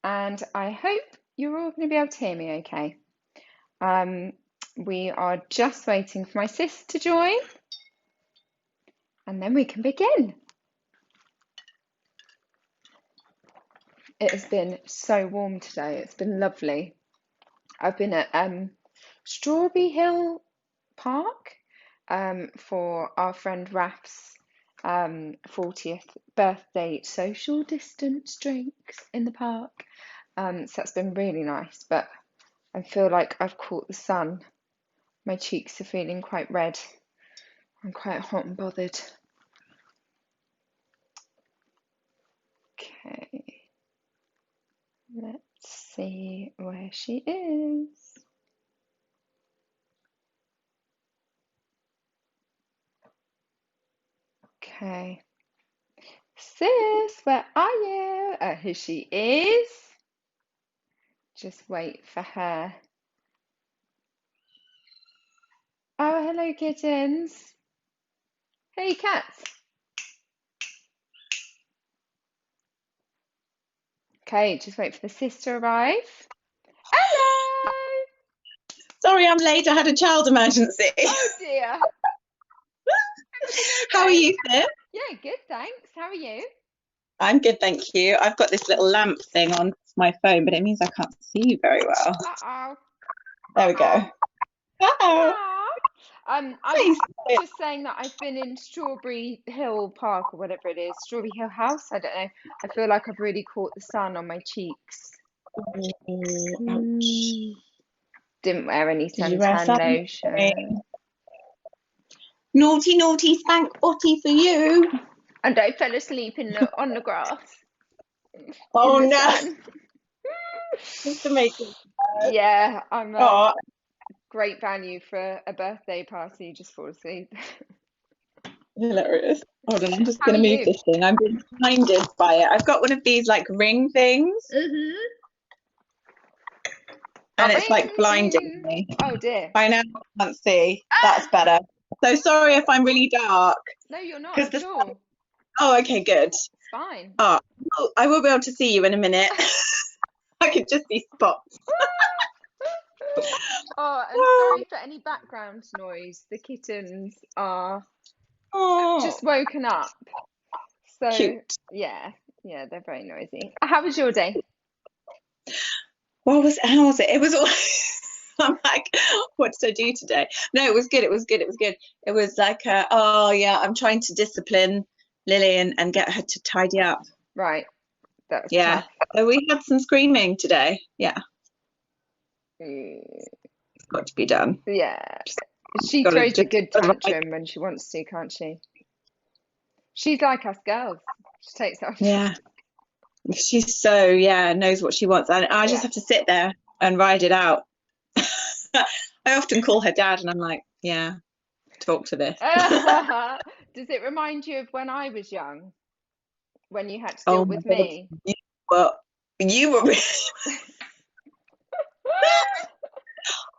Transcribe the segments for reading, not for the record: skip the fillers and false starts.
and I hope you're all going to be able to hear me okay. We are just waiting for my sis to join, and then we can begin. It has been so warm today. It's been lovely. I've been at Strawberry Hill Park for our friend Raf's 40th birthday social distance drinks in the park. So that's been really nice, but I feel like I've caught the sun. My cheeks are feeling quite red. I'm quite hot and bothered. Okay. Let's see where she is. Okay. Sis, where are you? Oh, here she is. Just wait for her. Oh, hello, kittens. Hey, cats. Okay, just wait for the sis to arrive. Hello! Sorry, I'm late. I had a child emergency. Oh dear. How are you, Sis? Yeah, good, thanks. How are you? I'm good, thank you. I've got this little lamp thing on my phone, but it means I can't see you very well. Uh-oh. There we go. Oh. I'm just saying that I've been in Strawberry Hill Park or whatever it is, Strawberry Hill House. I don't know. I feel like I've really caught the sun on my cheeks. Didn't wear any suntan lotion. Naughty, naughty, spank botty for you. And I fell asleep on the grass. Oh no! Just to make it bad. Yeah, I'm great value for a birthday party. Just fall asleep. Hilarious. Hold on, I'm just going to move this thing. I'm being blinded by it. I've got one of these like ring things. And it's like blinding me. Oh dear. I know, I can't see. That's better. So sorry if I'm really dark. No, you're not at all. Oh, okay, good. It's fine. Oh, I will be able to see you in a minute. I could just see spots. Oh, and sorry for any background noise. The kittens are just woken up. So cute. Yeah, they're very noisy. How was your day? How was it? It was all I'm like, what did I do today? No, it was good. It was like I'm trying to discipline Lily and get her to tidy up. Right. That's tough. So we had some screaming today. Yeah. It's got to be done. Yeah. She throws a good tantrum when she wants to, can't she? She's like us girls. She takes off. Yeah. She's so knows what she wants. And I just have to sit there and ride it out. I often call her dad and I'm like, talk to this. Does it remind you of when I was young? When you had to deal with me? You were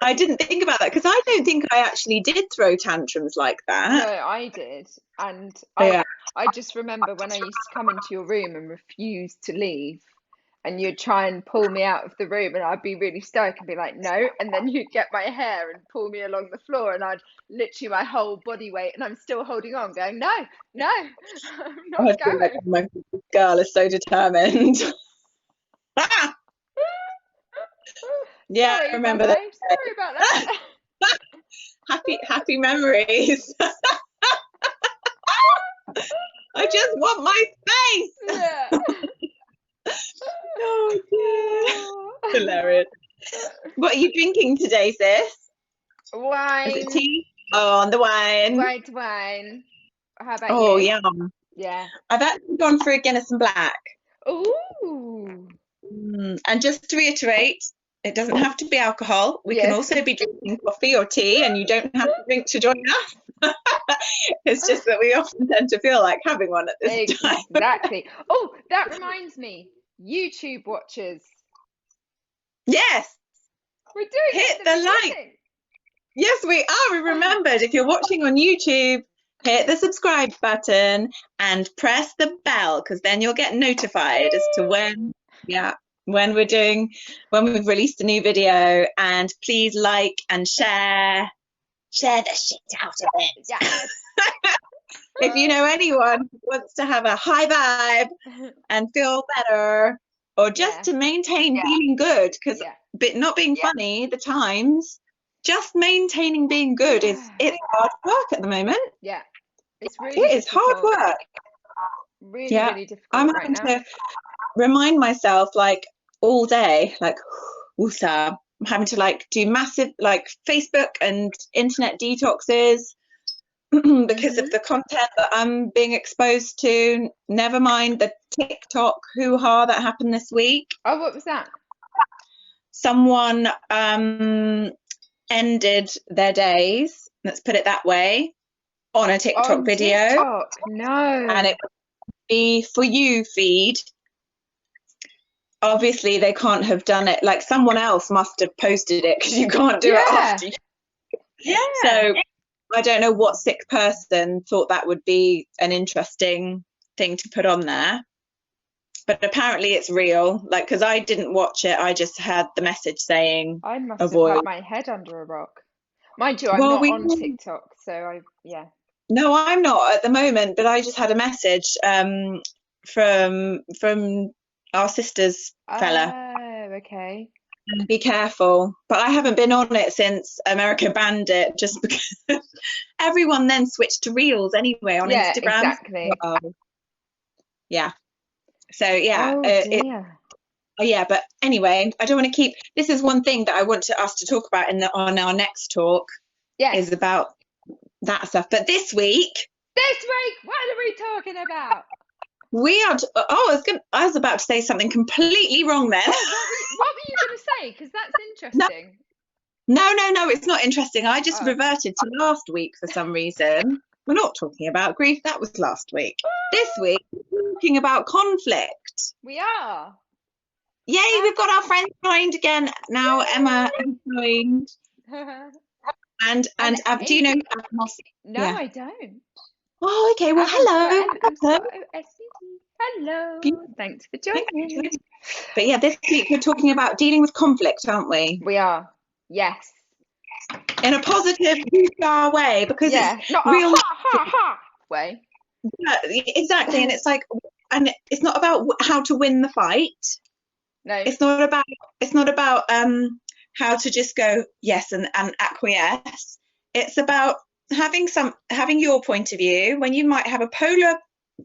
I didn't think about that because I don't think I actually did throw tantrums like that. No, I did. And I just remember when I used to come into your room and refuse to leave, and you'd try and pull me out of the room, and I'd be really stoic and be like, no, and then you'd get my hair and pull me along the floor, and I'd literally my whole body weight, and I'm still holding on, going, no, I'm not going. Like, my girl is so determined. Sorry, I remember that. Sorry about that. happy memories. I just want my space. Yeah. Oh dear. Hilarious. What are you drinking today, sis? Wine. Is it tea? Oh, on the wine. White wine. How about you? Oh, yum. Yeah. I've actually gone for a Guinness and Black. Ooh. And just to reiterate, it doesn't have to be alcohol. We can also be drinking coffee or tea, and you don't have to drink to join us. It's just that we often tend to feel like having one at this time. Exactly. Oh, that reminds me. YouTube watchers. Yes. We're doing Hit the like. Yes, we are. We remembered. If you're watching on YouTube, hit the subscribe button and press the bell, because then you'll get notified as to when when we've released a new video, and please like and share the shit out of it. Yes. If you know anyone who wants to have a high vibe and feel better, or just Yeah. to maintain feeling good, because Yeah. not being funny, the times, just maintaining being good it's hard work at the moment. Yeah. It's really It is hard difficult. work. Really, Yeah, really I'm difficult right having now. to remind myself like all day, like, woosah. I'm having to like do massive like Facebook and internet detoxes because of the content that I'm being exposed to. Never mind the TikTok hoo-ha that happened this week. Oh, what was that? Someone ended their days, let's put it that way, on a TikTok On video. TikTok? No. And it would be For You feed. Obviously, they can't have done it. Like, someone else must have posted it, because you can't do it after. Yeah. So I don't know what sick person thought that would be an interesting thing to put on there. But apparently it's real. Like, because I didn't watch it, I just had the message saying I must have avoid. had my head under a rock. Mind you, I'm Well, not on TikTok, so yeah. No, I'm not at the moment, but I just had a message from our sister's fella. Oh, okay. Be careful. But I haven't been on it since America banned it, just because everyone then switched to Reels anyway on Yeah, Instagram. exactly. Yeah. So yeah, Oh dear. yeah. But anyway, I don't want to keep. This is one thing that I want us to talk about on our next talk. Yes. Is about that stuff. But this week, what are we talking about? we are. I was about to say something completely wrong then. Oh, what were you going to say? Because that's interesting. No, it's not interesting. I just reverted to last week for some reason. We're not talking about grief. That was last week. This week, we're talking about conflict. We are. Yay, we've got our friends joined again now. Emma has joined. And do you know No, yeah. I don't. Oh, okay. Well, hello. Hello. Thanks for joining. But yeah, this week we're talking about dealing with conflict, aren't we? We are. Yes. In a positive way, because it's not real. A ha way. Yeah, exactly. And it's like, and it's not about how to win the fight. No. It's not about how to just go yes and acquiesce. It's about having your point of view when you might have a polar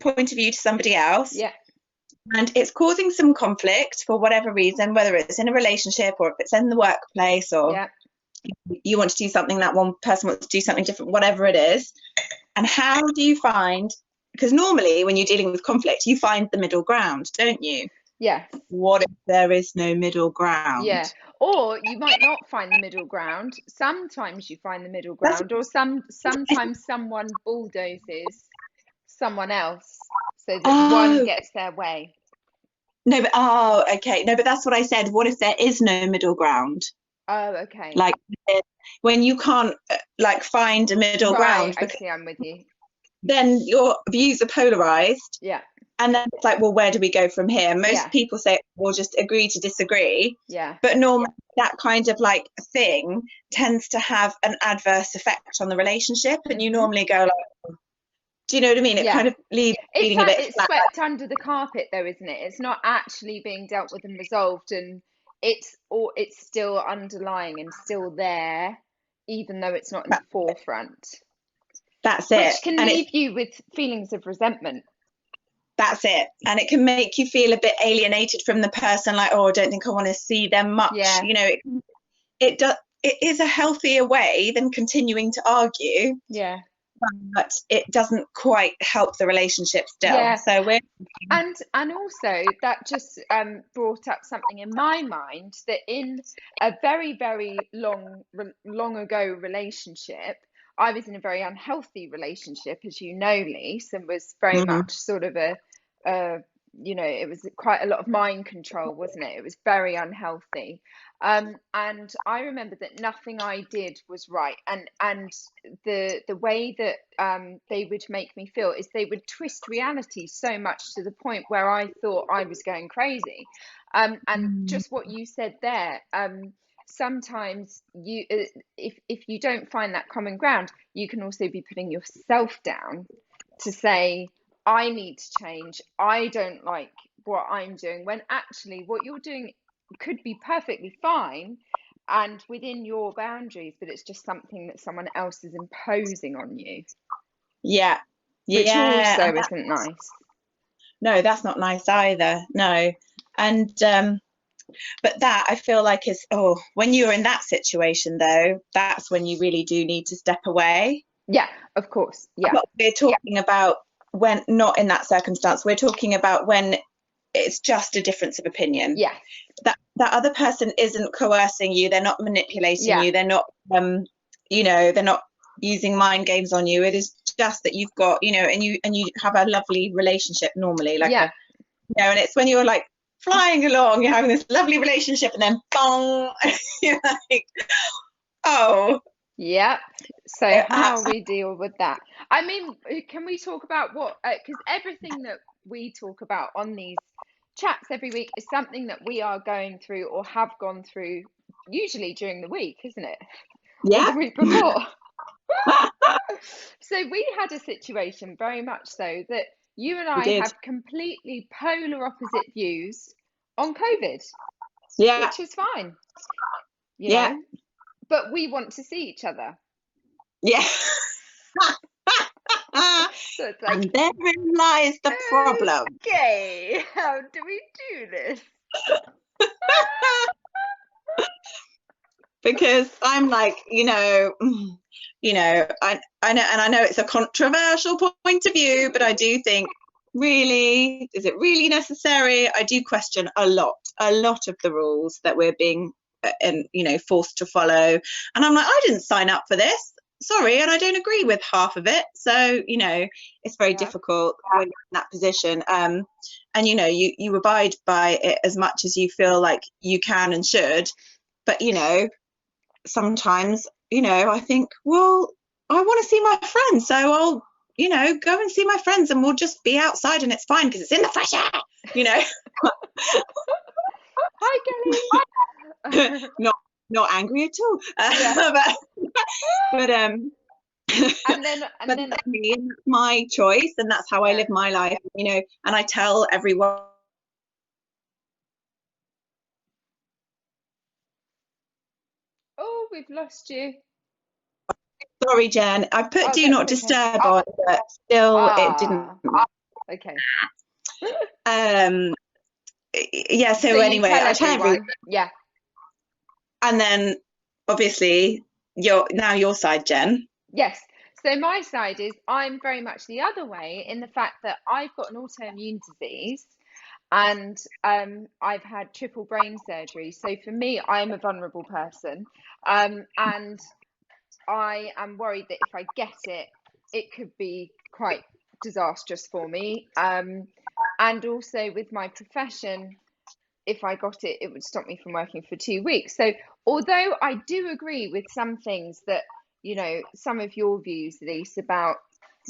point of view to somebody else. Yeah. And it's causing some conflict for whatever reason, whether it's in a relationship or if it's in the workplace, or you want to do something, that one person wants to do something different, whatever it is. And how do you find, because normally when you're dealing with conflict, you find the middle ground, don't you? Yes. What if there is no middle ground? Yeah. Or you might not find the middle ground. Sometimes you find the middle ground, or sometimes someone bulldozes someone else so that one gets their way. No, but okay. No, but that's what I said. What if there is no middle ground? Oh, okay. Like when you can't like find a middle ground. I see, I'm with you. Then your views are polarized. Yeah. And then it's like, well, where do we go from here? Most people say, we'll just agree to disagree. Yeah. But normally that kind of like thing tends to have an adverse effect on the relationship. And you normally go like, do you know what I mean? It kind of leaves feeling a bit it's swept under the carpet though, isn't it? It's not actually being dealt with and resolved, and it's still underlying and still there, even though it's not in the forefront. That's it. Which can leave you with feelings of resentment. That's it. And it can make you feel a bit alienated from the person, like, oh, I don't think I want to see them much. Yeah. You know, it is a healthier way than continuing to argue. Yeah. But it doesn't quite help the relationship still. Yeah. So and also that just brought up something in my mind, that in a very, very long ago relationship, I was in a very unhealthy relationship, as you know, Lise, and was very much sort of it was quite a lot of mind control, wasn't it? It was very unhealthy. And I remember that nothing I did was right. And the way that they would make me feel is they would twist reality so much to the point where I thought I was going crazy. And Mm. just what you said there, sometimes if you don't find that common ground, you can also be putting yourself down to say, I need to change. I don't like what I'm doing, when actually what you're doing could be perfectly fine and within your boundaries, but it's just something that someone else is imposing on you, Yeah, which yeah. also And isn't nice. no, that's not nice either. No. And but that I feel like is, oh, when you're in that situation though, that's when you really do need to step away. Yeah, of course. Yeah. But we're talking about when not in that circumstance. We're talking about when it's just a difference of opinion. Yes. That other person isn't coercing you, they're not manipulating Yeah. you, they're not they're not using mind games on you. It is just that you've got, and you have a lovely relationship normally, like Yeah. a, and it's when you're like flying along, you're having this lovely relationship, and then bong, you're like, oh, Yep. So how uh, we deal with that? I mean, can we talk about what? Because everything that we talk about on these chats every week is something that we are going through or have gone through, usually during the week, isn't it? Or yeah. the week before. So we had a situation very much so that you and We I did. have completely polar opposite views on COVID, Yeah, which is fine, you yeah, know, but we want to see each other. yeah. So it's like, And therein lies the problem. okay, how do we do this? Because I'm like, I know, and I know it's a controversial point of view, but I do think, really, is it really necessary? I do question a lot of the rules that we're being, and forced to follow. And I'm like, I didn't sign up for this. Sorry, and I don't agree with half of it. So, it's very Yeah, difficult when you're in that position. And you abide by it as much as you feel like you can and should. But sometimes, I think, well, I want to see my friends, so I'll, go and see my friends, and we'll just be outside, and it's fine because it's in the fresh air, you know. hi Kelly. not not angry at all, Yeah, but and then and but then that's me, and that's my choice, and that's how I yeah. live my life, and I tell everyone. Oh, we've lost you. Sorry, Jen, I put Oh, do that's not okay. disturb on, but still it didn't. Okay. um yeah, So so you anyway, tell I tell everyone. everyone. Yeah. And then obviously your side, Jen. Yes. So my side is I'm very much the other way in the fact that I've got an autoimmune disease and I've had triple brain surgery. So for me, I'm a vulnerable person. And I am worried that if I get it, it could be quite disastrous for me. And also with my profession, if I got it, it would stop me from working for 2 weeks. So although I do agree with some things that, some of your views, Lise, about,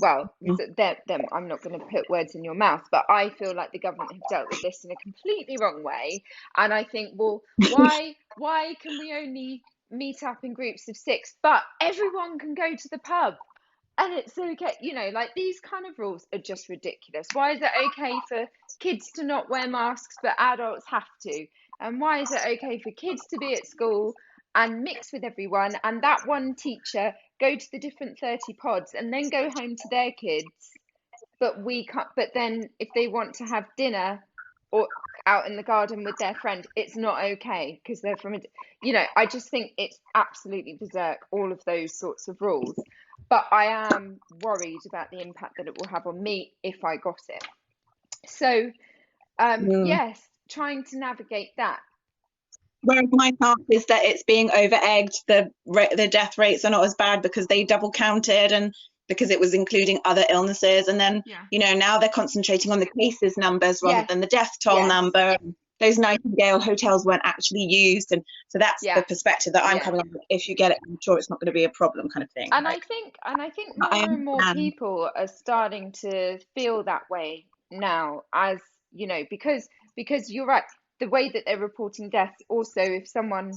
well, them, I'm not going to put words in your mouth, but I feel like the government have dealt with this in a completely wrong way. And I think, well, why can we only meet up in groups of 6, but everyone can go to the pub? And it's okay, like these kind of rules are just ridiculous. Why is it okay for kids to not wear masks, but adults have to? And why is it okay for kids to be at school and mix with everyone, and that one teacher go to the different 30 pods and then go home to their kids, but we can't? But then if they want to have dinner or out in the garden with their friend, it's not okay because they're from I just think it's absolutely berserk, all of those sorts of rules. But I am worried about the impact that it will have on me if I got it. So Mm. yes, trying to navigate that. Whereas my thought is that it's being over egged. The death rates are not as bad because they double counted, and because it was including other illnesses. And then, Yeah. now they're concentrating on the cases numbers rather Yes. than the death toll Yes. number. Those Nightingale hotels weren't actually used. And so that's the Yeah. perspective that I'm Yeah. coming on. If you get it, I'm sure it's not going to be a problem, kind of thing. And I Like, think I more and more understand. people are starting to feel that way now, as because you're right. the way that they're reporting deaths, also, if someone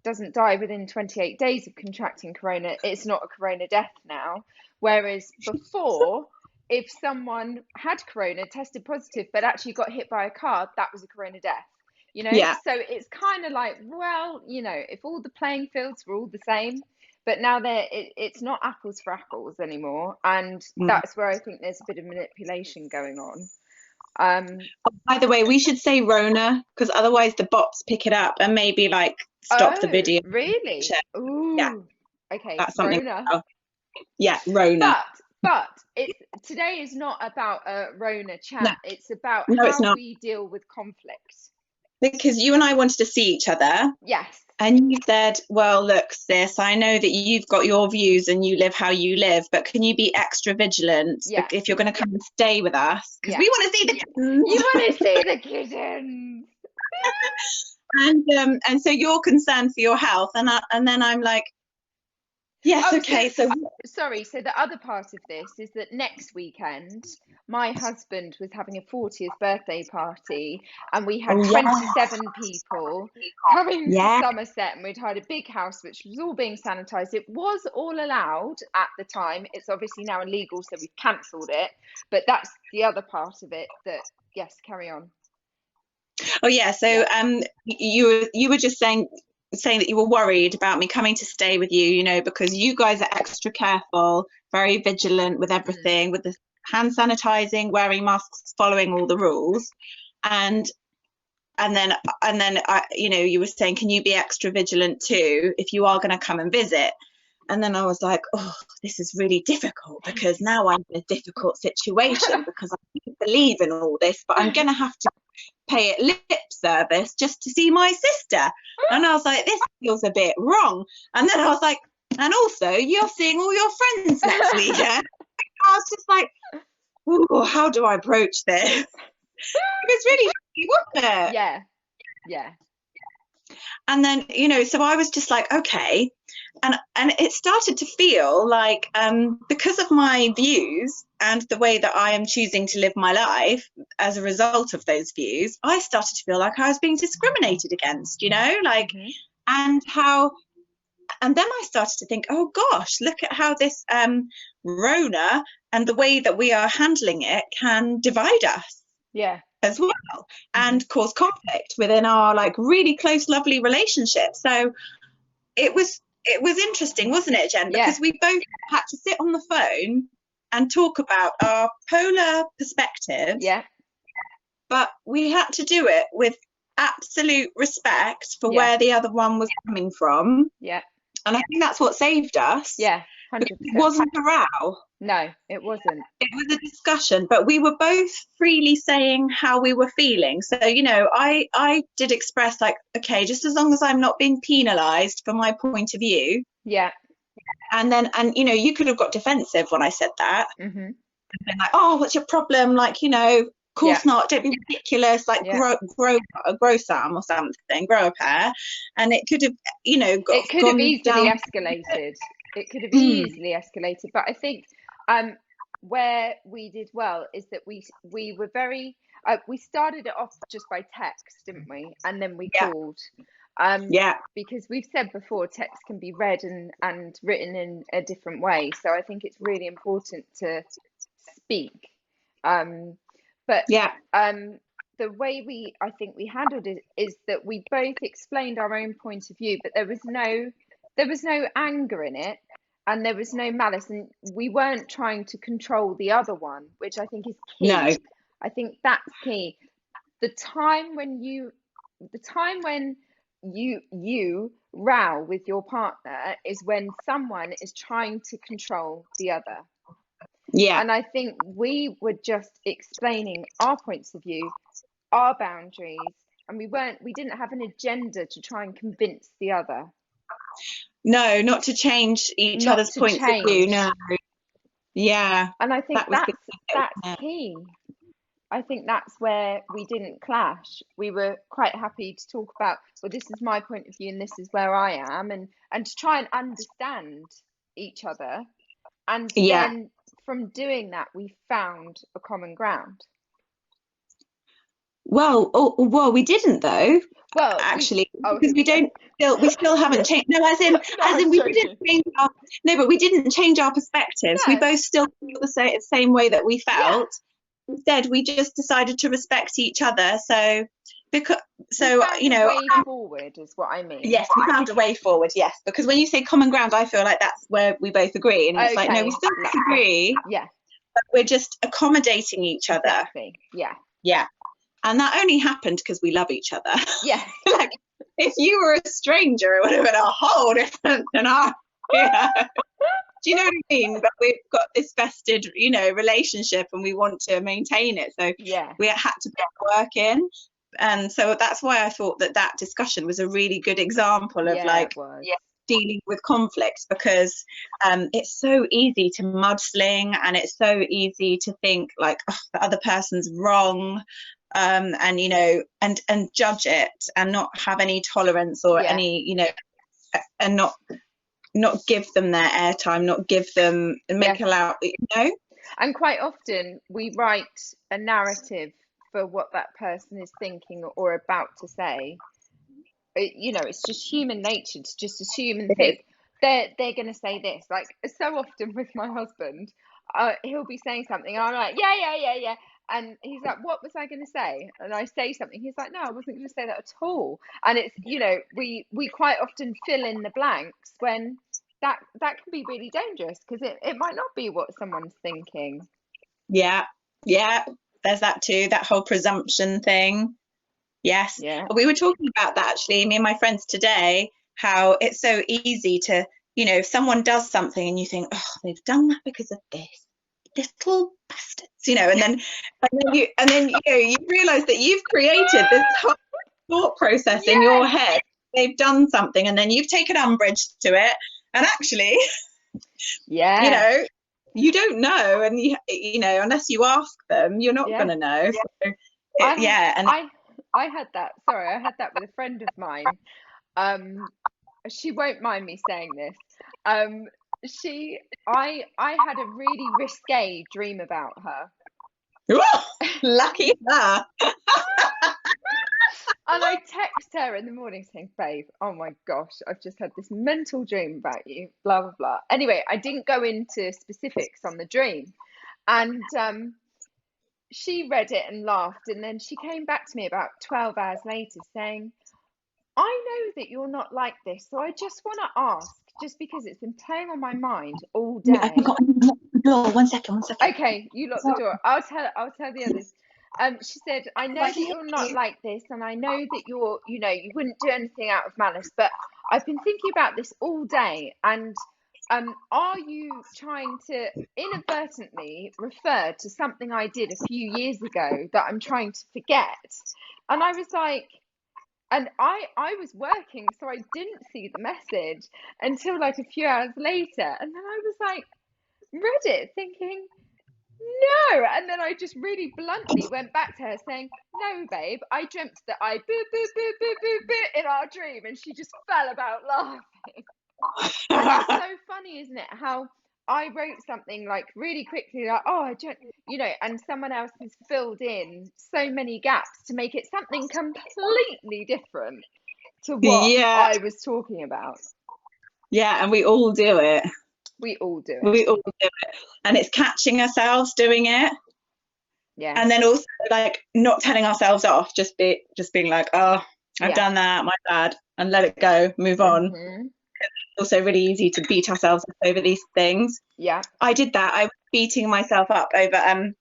doesn't die within 28 days of contracting corona, it's not a corona death now. Whereas before, if someone had corona, tested positive, but actually got hit by a car, that was a corona death. You know, Yeah. so it's kind of like, well, you know, if all the playing fields were all the same, but now it's not apples for apples anymore, and Mm. that's where I think there's a bit of manipulation going on. Oh, by the way, we should say Rona, because otherwise the bots pick it up and maybe like stop the Oh, video. really? Yeah, Ooh, okay, that's something. Rona. Yeah, Rona. But it's today is not about a Rona No, chat. It's about no, it's how not. we deal with conflict. Because you and I wanted to see each other, Yes. and you said, well, look, sis, I know that you've got your views and you live how you live, but can you be extra vigilant Yeah. if you're going to come and stay with us? Because Yeah. we want to see the kittens. You want to see the kittens? And so you're concerned for your health, and then I'm like, yes, Oh, okay, so sorry. So the other part of this is that next weekend, my husband was having a 40th birthday party, and we had oh 27 people coming to yeah, Somerset, and we'd hired a big house which was all being sanitized. It was all allowed at the time. It's obviously now illegal, so we've cancelled it. But that's the other part of it that, yes, carry on. oh yeah. So Yeah. you were just saying that you were worried about me coming to stay with you, you know, because you guys are extra careful, very vigilant with everything, with the hand sanitizing, wearing masks, following all the rules, and and then you know, you were saying, can you be extra vigilant too if you are going to come and visit? And then I was like, oh, this is really difficult, because now I'm in a difficult situation because I don't believe in all this, but I'm going to have to pay it lip service just to see my sister. And I was like, this feels a bit wrong. And then I was like, and also you're seeing all your friends next weekend. I was just like, ooh, how do I approach this? It was really tricky, wasn't it? Yeah. Yeah. And then, you know, so I was just like, okay. And it started to feel like, because of my views and the way that I am choosing to live my life as a result of those views, I started to feel like I was being discriminated against, you know, like, and then I started to think, oh gosh, look at how this Rona and the way that we are handling it can divide us. Yeah. As well, and cause conflict within our like really close, lovely relationship. So it was interesting, wasn't it, Jen? Yeah. Because we both had to sit on the phone and talk about our polar perspectives. Yeah. But we had to do it with absolute respect for where the other one was coming from. Yeah. And I think that's what saved us. Yeah. 100%. It wasn't a row. No, it wasn't. It was a discussion, but we were both freely saying how we were feeling. So, you know, I did express like, okay, just as long as I'm not being penalized for my point of view. Yeah. And you know, you could have got defensive when I said that. Mm-hmm. Been like, oh, what's your problem? Like, you know, of course not. Don't be ridiculous. Like, grow some or something, grow a pair. And it could have, you know, it could have easily down. escalated. It could have easily escalated. But I think where we did well is that we were very we started it off just by text, didn't we? And then we called. Because we've said before, text can be read and written in a different way. So I think it's really important to speak. But the way I think we handled it is that we both explained our own point of view, but there was no anger in it, and there was no malice, and we weren't trying to control the other one, which I think is key. No. I think that's key. The time when you row with your partner is when someone is trying to control the other. Yeah. And I think we were just explaining our points of view, our boundaries, and we didn't have an agenda to try and convince the other. No, not to change each other's points of view. No. Yeah. And I think that's yeah. key. I think that's where we didn't clash. We were quite happy to talk about, well, this is my point of view and this is where I am, and to try and understand each other. And then from doing that, we found a common ground. Well, we didn't though, Well, actually, oh, because here we go. we still haven't changed. No, No, as I'm in we didn't joking. change our, no, but we didn't change our perspectives. We No, both still feel the same way that we yeah, felt. Instead, we just decided to respect each other. So, because, we so, found you a know, way forward, is what I mean. yes, we found a way forward. Yes, because when you say common ground, I feel like that's where we both agree. And it's like, no, we Okay, still disagree, yeah, but we're just accommodating each other. exactly. Yeah, Yeah. And that only happened because we love each other. yeah, Like, if you were a stranger, it would have been a whole different scenario. Yeah. Do you know what I mean? But we've got this vested, relationship, and we want to maintain it. So yeah, we had to put work in. And so that's why I thought that discussion was a really good example of yeah, like, it was. dealing with conflict, because it's so easy to mudsling, and it's so easy to think like, oh, the other person's wrong, and and judge it, and not have any tolerance or Yeah, any, and not give them their airtime, not give them, yeah. allow. And quite often we write a narrative for what that person is thinking or about to say. It's just human nature to just assume and It is. think they're going to say this. Like so often with my husband, he'll be saying something, and I'm like, yeah, yeah, yeah, yeah, and he's like, what was I going to say? And I say something, he's like, no, I wasn't going to say that at all. And it's we quite often fill in the blanks when that can be really dangerous, because it might not be what someone's thinking. Yeah, yeah, there's that too, that whole presumption thing. Yes, Yeah, we were talking about that actually, me and my friends today, how it's so easy to, if someone does something and you think, oh, they've done that because of this, little bastards, and then you realize that you've created this whole thought process in your yes, head. They've done something, and then you've taken umbrage to it, and actually, you yeah, know, you don't know, and unless you ask them, you're not yeah. going to know. So, I had yeah, and I had that. Sorry, I had that with a friend of mine. Um, she won't mind me saying this. Um, I had a really risque dream about her. lucky her. And I text her in the morning saying, babe, oh my gosh, I've just had this mental dream about you, blah, blah, blah. Anyway, I didn't go into specifics on the dream. And she read it and laughed. And then she came back to me about 12 hours later saying, I know that you're not like this. So I just want to ask, just because it's been playing on my mind all I've day. got the door. One second. Okay, you lock the door. I'll tell the others. She said, I know that you're not like this, and I know that you wouldn't do anything out of malice, but I've been thinking about this all day, and are you trying to inadvertently refer to something I did a few years ago that I'm trying to forget? And I was like, and I was working, so I didn't see the message until like a few hours later, and then I was like, read it thinking, no. And then I just really bluntly went back to her saying, no, babe, I dreamt that I boo, boo, boo, boo, boo, boo in our dream. And she just fell about laughing. And it's so funny, isn't it? How I wrote something like really quickly, like, oh, I don't, and someone else has filled in so many gaps to make it something completely different to what Yeah, I was talking about. yeah, and we all do it. We all do it. We all do it, and it's catching ourselves doing it, Yeah. and then also like not telling ourselves off, just being like, oh, I've Yeah. done that, my bad, and let it go, move on. Hmm. Also really easy to beat ourselves up over these things. Yeah. I did that. I was beating myself up over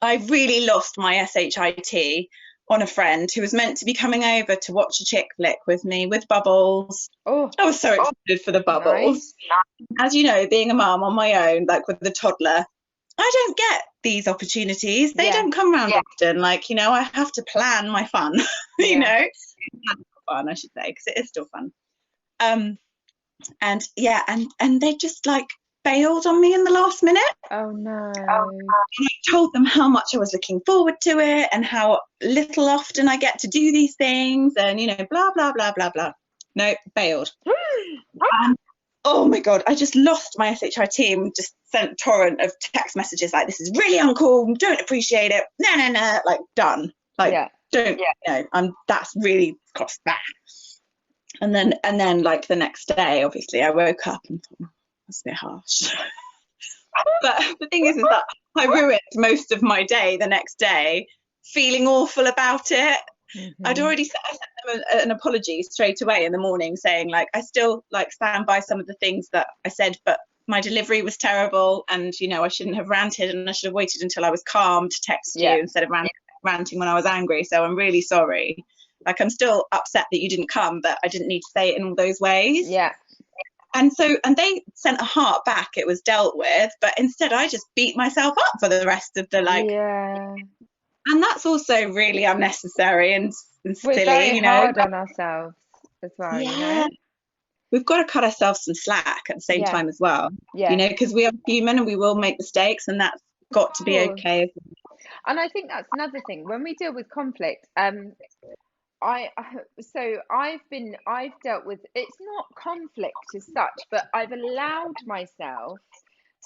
I really lost my SHIT on a friend who was meant to be coming over to watch a chick flick with me with bubbles. Oh, I was so excited for the bubbles. nice. As you know, being a mum on my own, like with the toddler, I don't get these opportunities. They Yeah. don't come around often. Like, I have to plan my fun, Yeah. fun, I should say, because it is still fun. And yeah, and they just like bailed on me in the last minute. Oh no. And I told them how much I was looking forward to it and how little often I get to do these things, and blah blah blah blah blah. No, bailed. And oh my god, I just lost my SHI team. Just sent a torrent of text messages like, "This is really uncool. Don't appreciate it. No, no, no." Like done. Like Yeah. don't that's really crossed that. And then like the next day, obviously I woke up and thought, that's a bit harsh. But the thing is that I ruined most of my day the next day feeling awful about it. I sent them an apology straight away in the morning, saying like, I still like stand by some of the things that I said, but my delivery was terrible, and I shouldn't have ranted, and I should have waited until I was calm to text you instead of ranting when I was angry. So I'm really sorry. Like, I'm still upset that you didn't come, but I didn't need to say it in all those ways. Yeah. And they sent a heart back. It was dealt with, but instead I just beat myself up for the rest of the and that's also really unnecessary and silly. We're very hard on ourselves as well, We've got to cut ourselves some slack at the same time as well, because we are human and we will make mistakes, and that's got to be okay. And I think that's another thing when we deal with conflict. I've dealt with, it's not conflict as such, but I've allowed myself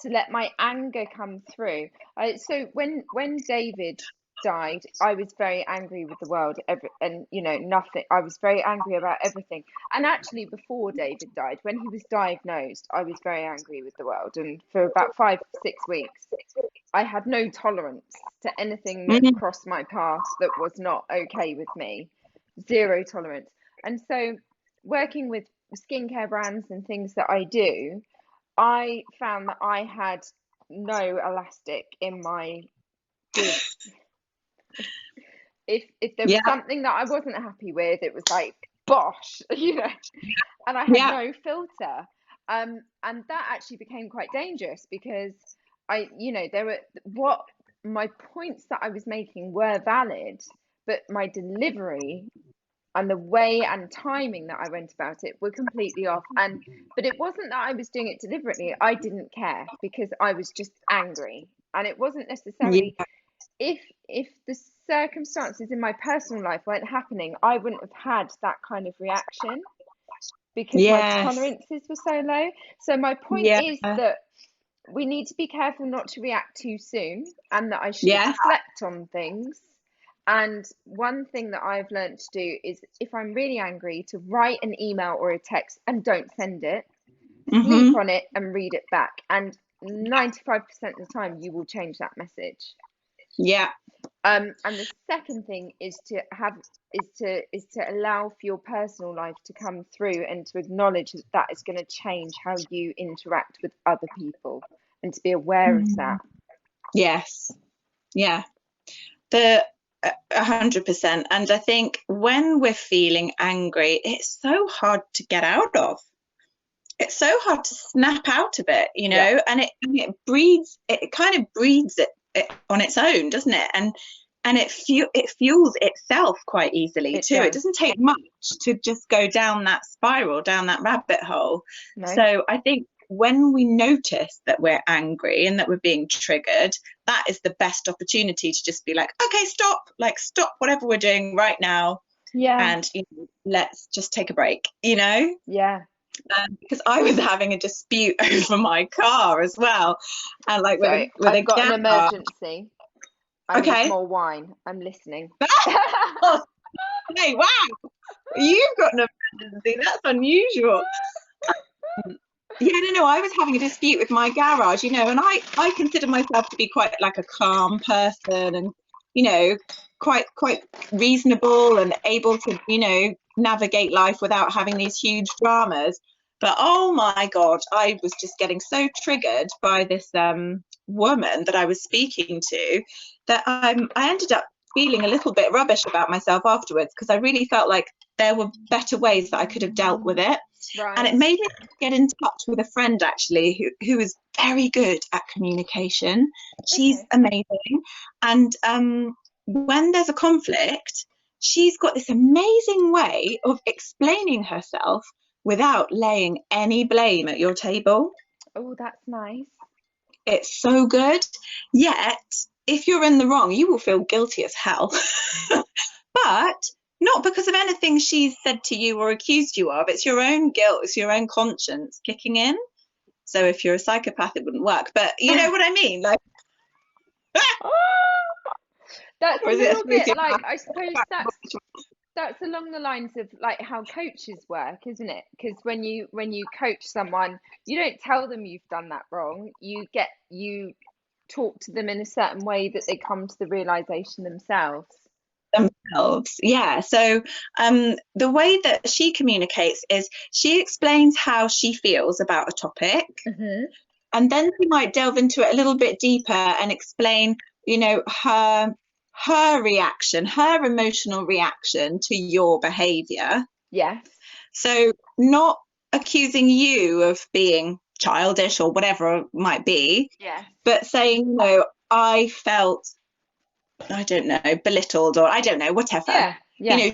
to let my anger come through. So when David died, I was very angry with the world, nothing. I was very angry about everything. And actually, before David died, when he was diagnosed, I was very angry with the world. And for about 5-6 weeks, I had no tolerance to anything that crossed my path that was not okay with me. Zero tolerance. And so, working with skincare brands and things that I do, I found that I had no elastic in my goods. If there was something that I wasn't happy with, it was like bosh, and I had no filter. And that actually became quite dangerous, because there were my points that I was making were valid, but my delivery and the way and timing that I went about it were completely off. But it wasn't that I was doing it deliberately. I didn't care, because I was just angry, and it wasn't necessarily if the circumstances in my personal life weren't happening, I wouldn't have had that kind of reaction, because my tolerances were so low. So my point is that we need to be careful not to react too soon, and that I should reflect on things. And one thing that I've learned to do is, if I'm really angry, to write an email or a text and don't send it. Sleep on it and read it back. And 95% of the time, you will change that message. Yeah. And the second thing is to allow for your personal life to come through, and to acknowledge that is going to change how you interact with other people, and to be aware of that. Yes. Yeah. 100%. And I think when we're feeling angry, it's so hard to get out of. It's so hard to snap out of it, and it kind of breeds it on its own, doesn't it? And it fuels itself quite easily too. It doesn't take much to just go down that spiral, down that rabbit hole. No. So I think when we notice that we're angry and that we're being triggered, that is the best opportunity to just be like, okay, stop whatever we're doing right now. And let's just take a break, because I was having a dispute over my car as well, and like I've got an emergency. I need more wine. I'm listening. Hey, wow, you've got an emergency. That's unusual. No, I was having a dispute with my garage, and I consider myself to be quite like a calm person, and quite reasonable and able to navigate life without having these huge dramas. But oh my God, I was just getting so triggered by this woman that I was speaking to, that I ended up feeling a little bit rubbish about myself afterwards, because I really felt like there were better ways that I could have dealt with it. Right. And it made me get in touch with a friend actually who is very good at communication. She's amazing. And when there's a conflict, she's got this amazing way of explaining herself without laying any blame at your table. Oh, that's nice. It's so good. Yet, if you're in the wrong, you will feel guilty as hell. But not because of anything she's said to you or accused you of. It's your own guilt. It's your own conscience kicking in. So if you're a psychopath, it wouldn't work. But you know what I mean? Like, That's Or a is it a little bit smoking like, gun? I suppose that's along the lines of like how coaches work, isn't it? Because when you coach someone, you don't tell them you've done that wrong. You talk to them in a certain way that they come to the realization themselves. Themselves. Yeah. So the way that she communicates is she explains how she feels about a topic, Hmm. and then she might delve into it a little bit deeper and explain, her reaction, her emotional reaction to your behavior. Yes. So not accusing you of being childish or whatever it might be, Yes. but saying, I felt, I don't know, belittled, or I don't know, whatever. Yeah. Yeah.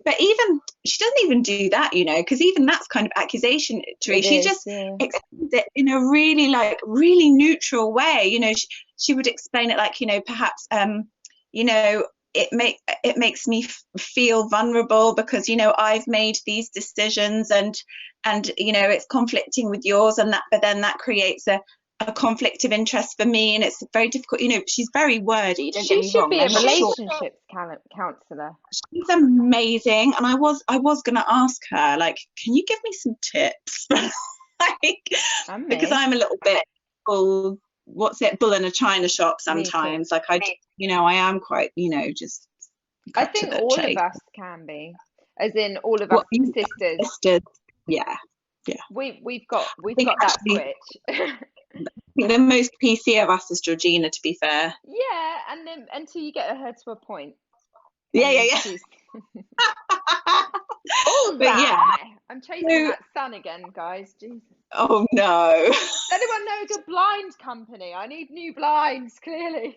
But even she doesn't even do that, because even that's kind of accusatory. It She is. just Yeah. explains it in a really, like, really neutral way. She would explain it like, perhaps, you know, it makes me feel vulnerable because I've made these decisions, and it's conflicting with yours, and that, but then that creates a conflict of interest for me, and it's very difficult. She's very wordy, don't get She me should wrong, be a and relationships counselor. she's amazing. And I was gonna ask her, like, can you give me some tips? Like, And because me. I'm a little bit bull, bull in a china shop Me too. sometimes. Like, I am quite, just I cut to think the all of chase. us can be, as in all of us What you sisters. sisters? Yeah, yeah. We've I we've think got that actually, switch. I think the most PC of us is Georgina, to be fair. Yeah, and then until you get her to a point, Yeah, and yeah, then yeah. she's all But yeah, right. I'm chasing so, that sun again, guys. Jesus. oh no. Does anyone know a good blind company? I need new blinds, clearly.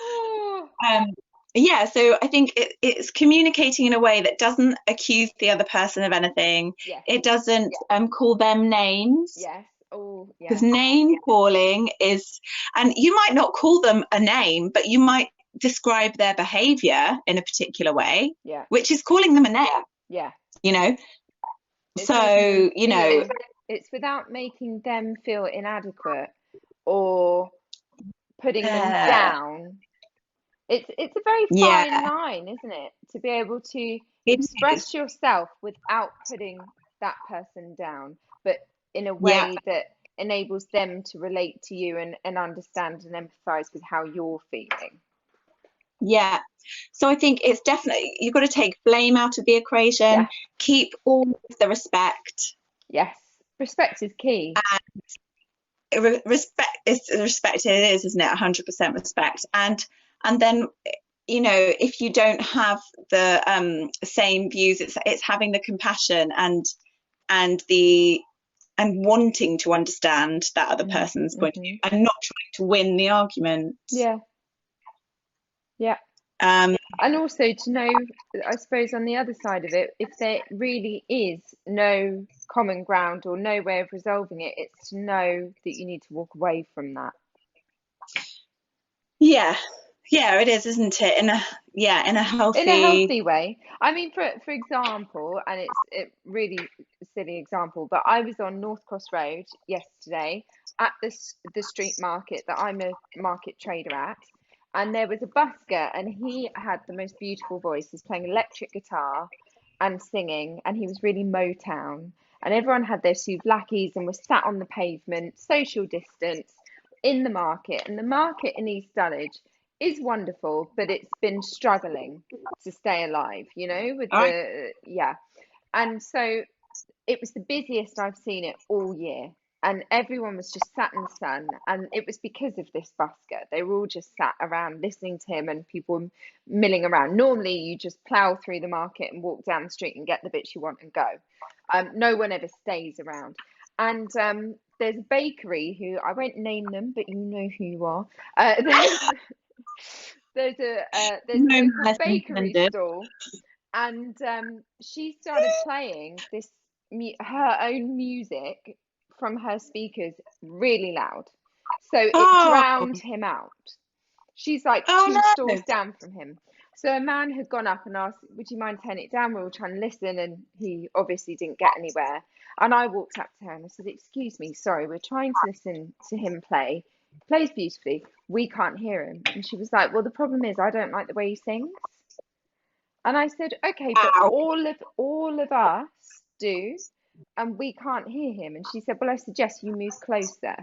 Oh, Um, yeah, so I think it's communicating in a way that doesn't accuse the other person of anything. yes, It doesn't call them names, yes. Oh, because yeah, name calling is, and you might not call them a name, but you might describe their behavior in a particular way, yeah, which is calling them a name, yeah. you know? It's making them So, feel, it's without making them feel inadequate or putting them uh, down. It's a very yeah, fine line, isn't it? To be able to it is. express yourself without putting that person down, but in a Yeah, way that enables them to relate to you and understand and empathize with how you're feeling. yeah. So I think it's definitely, you've got to take blame out of the equation, Yes, keep all of the respect. yes. Respect is key. Respect it is, isn't it? 100% respect. And then, if you don't have the same views, it's having the compassion and the and wanting to understand that other person's point of view, Mm-hmm. and not trying to win the argument. Yeah, yeah. um And also to know, I suppose, on the other side of it, if there really is no common ground or no way of resolving it, it's to know that you need to walk away from that. yeah, yeah, it is, isn't it? In a In a healthy. healthy way. I mean, for example, and it's a really silly example, but I was on North Cross Road yesterday at the street market that I'm a market trader at, and there was a busker, and he had the most beautiful voice. He's playing electric guitar and singing, and he was really Motown. And everyone had their souvlaki's and was sat on the pavement, social distance, in the market. And the market in East Dulwich is wonderful, but it's been struggling to stay alive, with All right. yeah. And so it was the busiest I've seen it all year. And everyone was just sat in the sun. And it was because of this busker. They were all just sat around listening to him and people milling around. Normally, you just plow through the market and walk down the street and get the bits you want and go. No one ever stays around. And there's a bakery who I won't name them, but you know who you are. There's a No local malice bakery intended. stall, and she started playing her own music from her speakers really loud, so it Oh, drowned him out. She's like oh two no. stalls down from him. So a man had gone up and asked, "Would you mind turning it down? We were all trying to listen," and he obviously didn't get anywhere. And I walked up to her and I said, "Excuse me, sorry, we're trying to listen to him play. plays beautifully. We can't hear him. And she was like, well, the problem is I don't like the way he sings. And I said, okay, but Wow. all of us do, and we can't hear him. And she said, well, I suggest you move closer.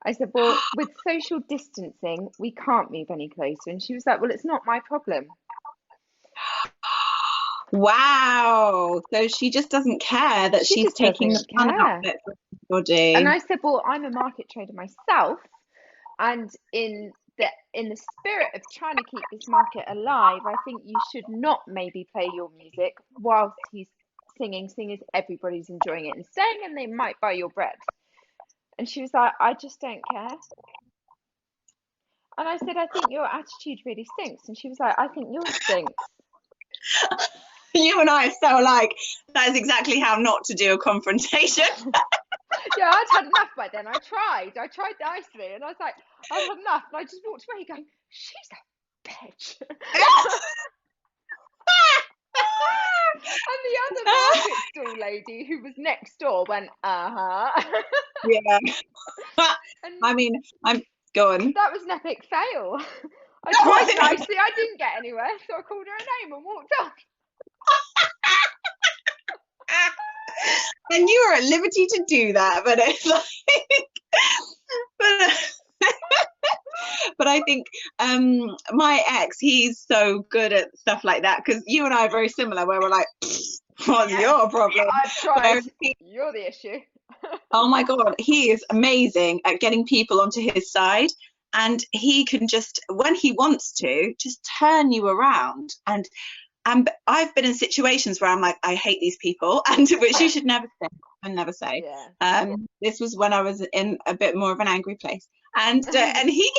I said, well, with social distancing, we can't move any closer. And she was like, well, it's not my problem. Wow. So she just doesn't care that She she's just taking the doesn't fun out care. of it for And everybody. I said, well, I'm a market trader myself, and in the spirit of trying to keep this market alive, I think you should not maybe play your music whilst he's singing, seeing as everybody's enjoying it and staying, and they might buy your bread. And she was like, I just don't care. And I said, I think your attitude really stinks. And she was like, I think yours stinks. You and I are so alike. That is exactly how not to do a confrontation. Yeah, I'd had enough by then. I tried nicely, and I was like, I've had enough. And I just walked away going, she's a bitch. And the other market stall lady who was next door went, Yeah. And I mean, I'm going. that was an epic fail. I tried nicely, I didn't get anywhere, so I called her a name and walked off. And you were at liberty to do that, but it's like, but I think my ex, he's so good at stuff like that, because you and I are very similar, where we're like, what's your problem? I've tried. You're the issue. Oh my God, he is amazing at getting people onto his side. And he can just, when he wants to, just turn you around. And I've been in situations where I'm like, I hate these people, and which you should never say. I never say. Yeah. This was when I was in a bit more of an angry place, and he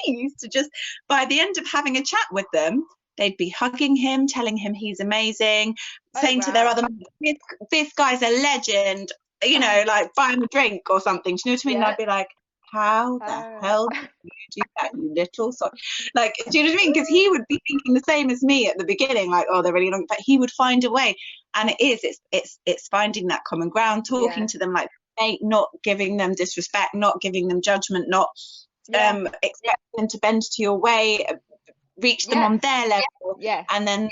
used to just, by the end of having a chat with them, they'd be hugging him, telling him he's amazing, saying to their other mates, this guy's a legend, you know, like buy him a drink or something. Do you know what I mean? Yeah. I'd be like, how the hell do you do that, you little so, like, do you know what I mean? Because he would be thinking the same as me at the beginning, like, oh, they're really long, but he would find a way. And it's finding that common ground, talking to them like mate, not giving them disrespect, not giving them judgment, not expecting them to bend to your way, reach them on their level. And then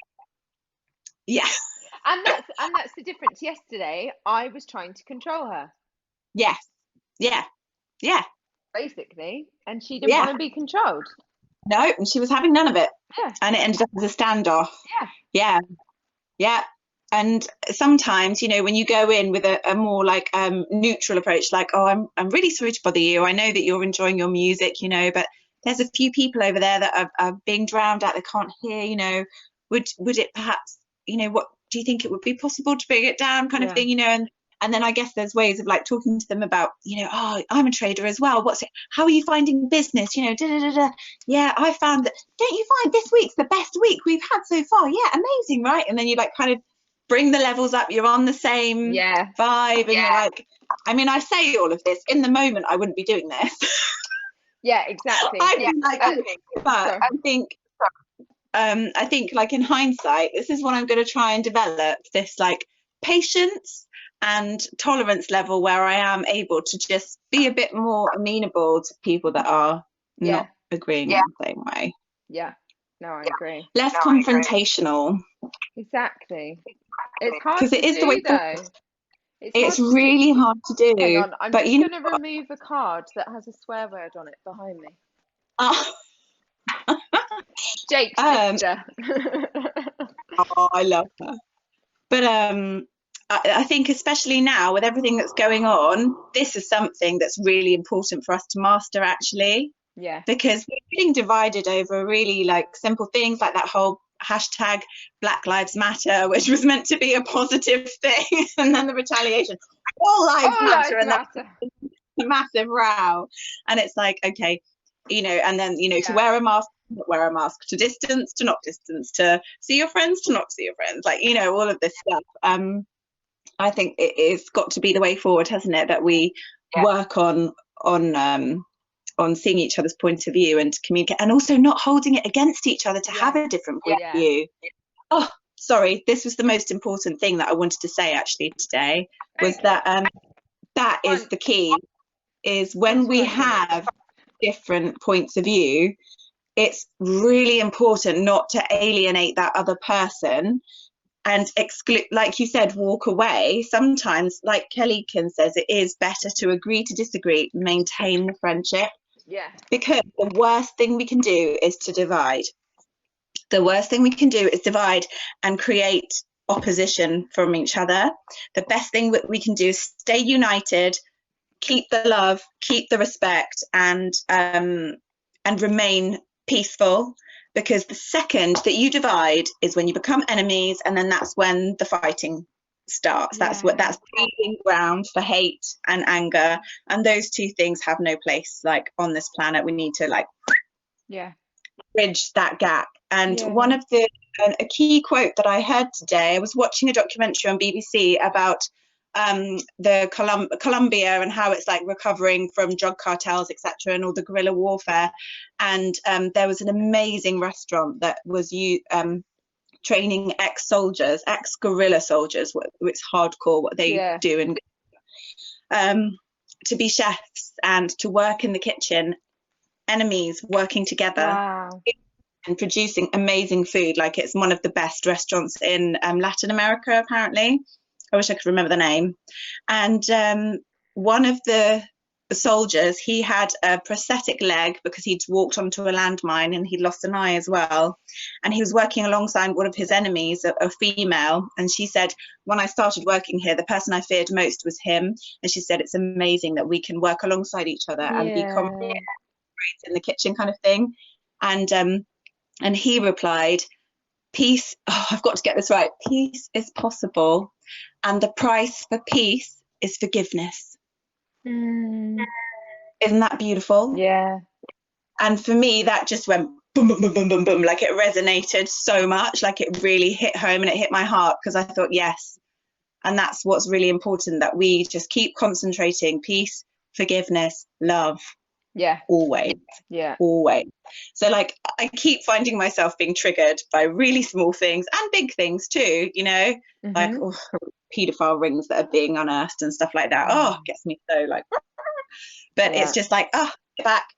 and that's the difference. Yesterday I was trying to control her, basically, and she didn't want to be controlled. No, and she was having none of it. And it ended up as a standoff. Yeah. And sometimes, you know, when you go in with a more like neutral approach, like, oh, I'm really sorry to bother you, I know that you're enjoying your music, you know, but there's a few people over there that are being drowned out, they can't hear, you know, would it perhaps, you know, what do you think it would be possible to bring it down, kind of thing, you know? And then I guess there's ways of like talking to them about, you know, oh, I'm a trader as well, how are you finding business, you know, yeah, I found that, don't you find this week's the best week we've had so far? Yeah, amazing, right? And then you like kind of bring the levels up, you're on the same vibe, and you're like, I mean, I say all of this in the moment, I wouldn't be doing this. Exactly. I'd be like, but I think like in hindsight, this is what I'm going to try and develop, this like patience and tolerance level where I am able to just be a bit more amenable to people that are not agreeing in the same way. No, I agree. Less confrontational. Exactly. It's hard because it is the way though. It's really hard to do. Hang on, I'm just going to remove a card that has a swear word on it behind me. Jake's sister. Oh, I love her. But I think especially now with everything that's going on, this is something that's really important for us to master, actually. Because we're getting divided over really like simple things like that whole hashtag Black Lives Matter, which was meant to be a positive thing, and then the retaliation, all lives matter, and that's a massive row. And it's like, okay, you know, and then, you know, to wear a mask, not wear a mask, to distance, to not distance, to see your friends, to not see your friends, like, you know, all of this stuff. I think it is got to be the way forward, hasn't it, that we work on seeing each other's point of view and communicate, and also not holding it against each other to have a different point of view. Oh, sorry, this was the most important thing that I wanted to say actually today, was that that is the key, is when we have different points of view, it's really important not to alienate that other person and exclude, like you said, walk away. Sometimes, like Kellykin says, it is better to agree to disagree, maintain the friendship, Yeah. because the worst thing we can do is to divide. The worst thing we can do is divide and create opposition from each other. The best thing that we can do is stay united, keep the love, keep the respect, and remain peaceful. Because the second that you divide is when you become enemies, and then that's when the fighting starts. Yeah. That's breeding ground for hate and anger, and those two things have no place like on this planet. We need to like bridge that gap. And one of the a key quote that I heard today, I was watching a documentary on BBC about the Colombia and how it's like recovering from drug cartels, etc., and all the guerrilla warfare. And there was an amazing restaurant that was training ex-soldiers, ex-guerrilla soldiers. It's hardcore what they do, and to be chefs and to work in the kitchen, enemies working together. Wow. And producing amazing food. Like, it's one of the best restaurants in Latin America, apparently. I wish I could remember the name. And one of the soldiers, he had a prosthetic leg because he'd walked onto a landmine, and he'd lost an eye as well. And he was working alongside one of his enemies, a female. And she said, when I started working here, the person I feared most was him. And she said, it's amazing that we can work alongside each other and be comrades in the kitchen, kind of thing. And he replied, peace, I've got to get this right, peace is possible, and the price for peace is forgiveness. Isn't that beautiful? Yeah. And for me, that just went boom, boom, boom, boom, boom, boom. Like, it resonated so much, like it really hit home, and it hit my heart, because I thought, yes. And that's what's really important, that we just keep concentrating peace, forgiveness, love. Yeah. Always. Yeah. Always. So, like, I keep finding myself being triggered by really small things and big things too, you know, like paedophile rings that are being unearthed and stuff like that. Oh, gets me so like, but it's just like,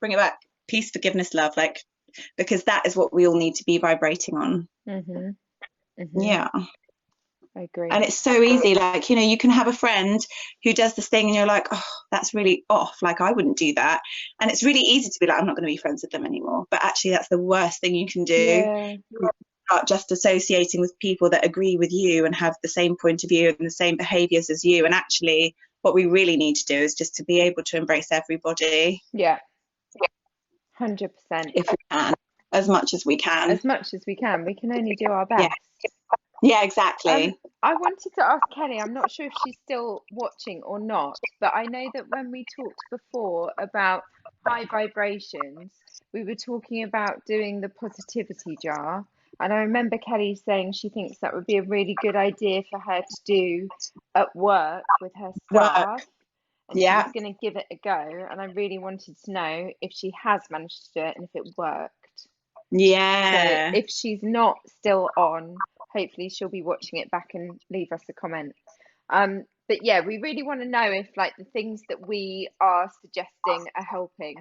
bring it back. Peace, forgiveness, love, like, because that is what we all need to be vibrating on. Yeah. I agree. And it's so easy, like, you know, you can have a friend who does this thing and you're like, oh, that's really off, like, I wouldn't do that. And it's really easy to be like, I'm not going to be friends with them anymore. But actually, that's the worst thing you can do. Start just associating with people that agree with you and have the same point of view and the same behaviours as you. And actually, what we really need to do is just to be able to embrace everybody. 100%. If we can, as much as we can. As much as we can. We can only do our best. Yeah, exactly. I wanted to ask Kelly, I'm not sure if she's still watching or not, but I know that when we talked before about high vibrations, we were talking about doing the positivity jar. And I remember Kelly saying she thinks that would be a really good idea for her to do at work with her staff. And she was going to give it a go. And I really wanted to know if she has managed to do it and if it worked. Yeah. So if she's not still on, hopefully she'll be watching it back and leave us a comment. But yeah, we really want to know if like the things that we are suggesting are helping.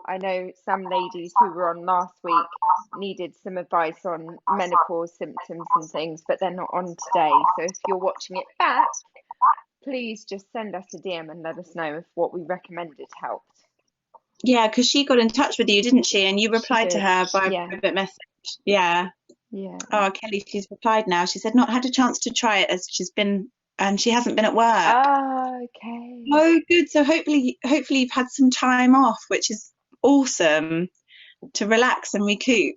I know some ladies who were on last week needed some advice on menopause symptoms and things, but they're not on today. So if you're watching it back, please just send us a DM and let us know if what we recommended helped. Yeah, because she got in touch with you, didn't she? And you replied to her by a private message. Yeah. Oh, Kelly, she's replied now. She said not had a chance to try it as she's been, and she hasn't been at work. Oh, okay. Oh, good. So hopefully you've had some time off, which is awesome, to relax and recoup.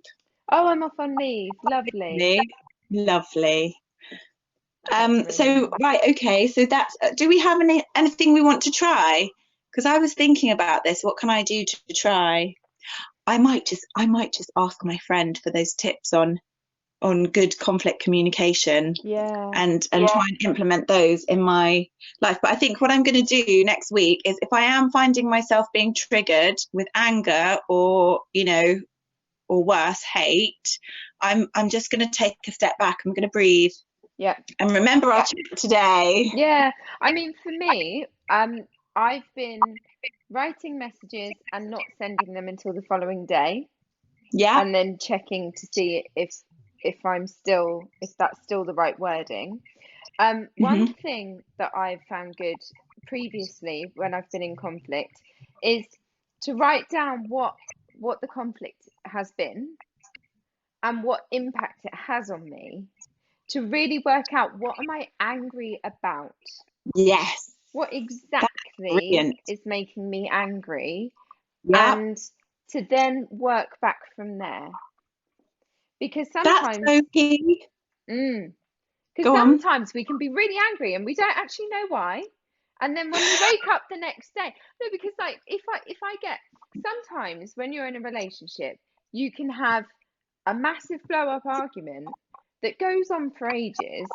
Oh, I'm off on leave. Lovely. Lovely. So right, okay. So that's. Do we have anything we want to try? Because I was thinking about this. What can I do to try? I might just ask my friend for those tips on good conflict communication. And try and implement those in my life. But I think what I'm going to do next week is, if I am finding myself being triggered with anger or, you know, or worse, hate, I'm just going to take a step back. I'm going to breathe. And remember our tip today. Yeah. I mean, for me, I've been writing messages and not sending them until the following day, Yeah. and then checking to see if that's still the right wording. One Hmm. thing that I've found good previously when I've been in conflict is to write down what the conflict has been and what impact it has on me, to really work out what am I angry about? Yes. What That's exactly brilliant. is making me angry? Yeah. And to then work back from there. Because That's sometimes, so key. mm, because Go on. sometimes we can be really angry and we don't actually know why. And then when we wake up the next day, no, because like if I get, sometimes when you're in a relationship, you can have a massive blow up argument that goes on for ages.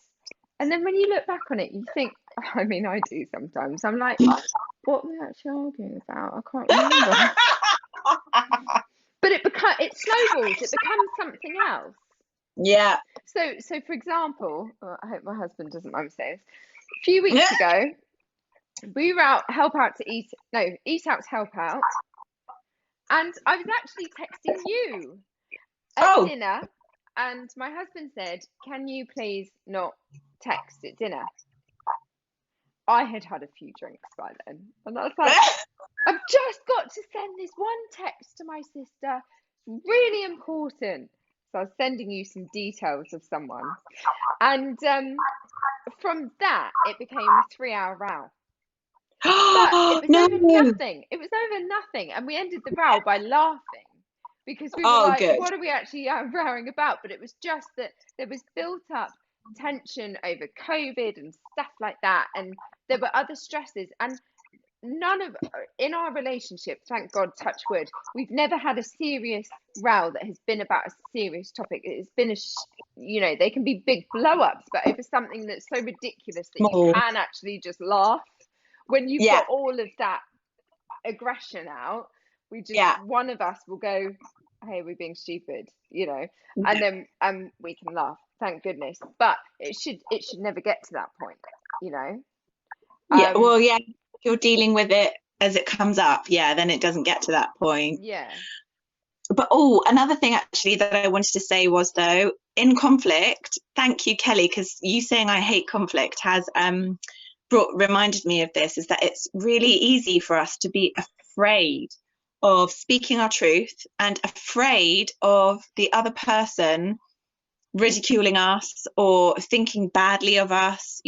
And then when you look back on it, you think, I mean, I do sometimes. I'm like, what were we actually arguing about? I can't remember. But it snowballs, it becomes something else. Yeah. So for example, I hope my husband doesn't mind me saying this. A few weeks ago, we were out help out to eat, no, eat out to help out, and I was actually texting you at Oh. dinner, and my husband said, "Can you please not text at dinner?" I had had a few drinks by then, and I was like, "I've just got to send this one text to my sister. It's really important." So I was sending you some details of someone, and from that it became a 3 hour row. But it was No. over nothing. It was over nothing. And we ended the row by laughing because we were Oh, like, good. what are we actually rowing about? But it was just that there was built up tension over COVID and stuff like that. And there were other stresses. And none of, in our relationship, thank God, touch wood, we've never had a serious row that has been about a serious topic. It's been they can be big blow ups, but over something that's so ridiculous that you Small. can actually just laugh when you've Yeah. got all of that aggression out. Yeah. One of us will go, hey, we're being stupid, and Yeah. then we can laugh, thank goodness. But it should never get to that point, you know. Yeah. um Well, yeah. If you're dealing with it as it comes up, yeah, then it doesn't get to that point. yeah. But oh, another thing actually that I wanted to say was though, in conflict, thank you, Kelly, because you saying I hate conflict has reminded me of this, is that it's really easy for us to be afraid of speaking our truth and afraid of the other person ridiculing us or thinking badly of us,